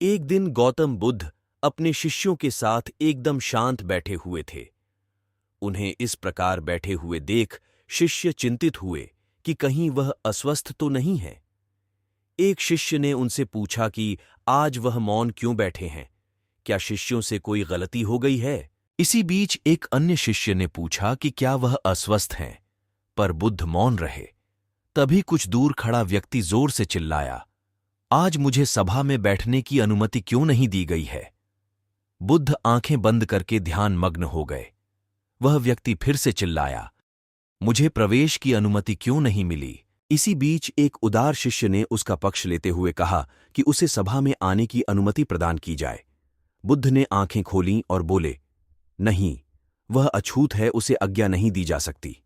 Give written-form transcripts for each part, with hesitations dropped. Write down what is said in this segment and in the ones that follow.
एक दिन गौतम बुद्ध अपने शिष्यों के साथ एकदम शांत बैठे हुए थे। उन्हें इस प्रकार बैठे हुए देख शिष्य चिंतित हुए कि कहीं वह अस्वस्थ तो नहीं है। एक शिष्य ने उनसे पूछा कि आज वह मौन क्यों बैठे हैं, क्या शिष्यों से कोई गलती हो गई है? इसी बीच एक अन्य शिष्य ने पूछा कि क्या वह अस्वस्थ हैं, पर बुद्ध मौन रहे। तभी कुछ दूर खड़ा व्यक्ति जोर से चिल्लाया, आज मुझे सभा में बैठने की अनुमति क्यों नहीं दी गई है? बुद्ध आंखें बंद करके ध्यान मग्न हो गए। वह व्यक्ति फिर से चिल्लाया, मुझे प्रवेश की अनुमति क्यों नहीं मिली? इसी बीच एक उदार शिष्य ने उसका पक्ष लेते हुए कहा कि उसे सभा में आने की अनुमति प्रदान की जाए। बुद्ध ने आंखें खोलीं और बोले, नहीं, वह अछूत है, उसे आज्ञा नहीं दी जा सकती।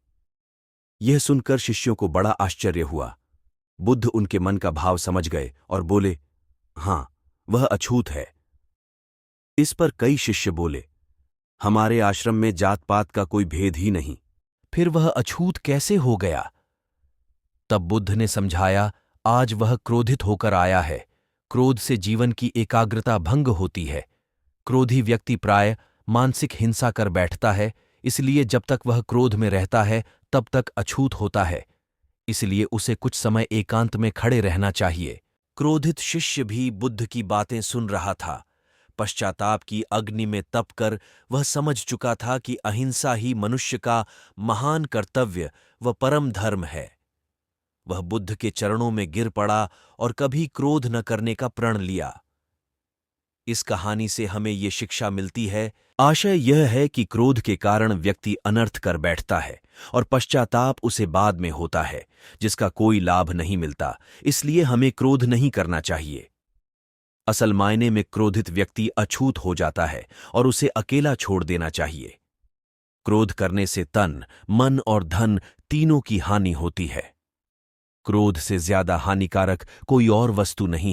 यह सुनकर शिष्यों को बड़ा आश्चर्य हुआ। बुद्ध उनके मन का भाव समझ गए और बोले, हां, वह अछूत है। इस पर कई शिष्य बोले, हमारे आश्रम में जात पात का कोई भेद ही नहीं, फिर वह अछूत कैसे हो गया? तब बुद्ध ने समझाया, आज वह क्रोधित होकर आया है। क्रोध से जीवन की एकाग्रता भंग होती है। क्रोधी व्यक्ति प्राय मानसिक हिंसा कर बैठता है, इसलिए जब तक वह क्रोध में रहता है तब तक अछूत होता है। इसलिए उसे कुछ समय एकांत में खड़े रहना चाहिए। क्रोधित शिष्य भी बुद्ध की बातें सुन रहा था। पश्चाताप की अग्नि में तपकर वह समझ चुका था कि अहिंसा ही मनुष्य का महान कर्तव्य व परम धर्म है। वह बुद्ध के चरणों में गिर पड़ा और कभी क्रोध न करने का प्रण लिया। इस कहानी से हमें ये शिक्षा मिलती है, आशय यह है कि क्रोध के कारण व्यक्ति अनर्थ कर बैठता है और पश्चाताप उसे बाद में होता है, जिसका कोई लाभ नहीं मिलता। इसलिए हमें क्रोध नहीं करना चाहिए। असल मायने में क्रोधित व्यक्ति अछूत हो जाता है और उसे अकेला छोड़ देना चाहिए। क्रोध करने से तन, मन और धन तीनों की हानि होती है। क्रोध से ज्यादा हानिकारक कोई और वस्तु नहीं है।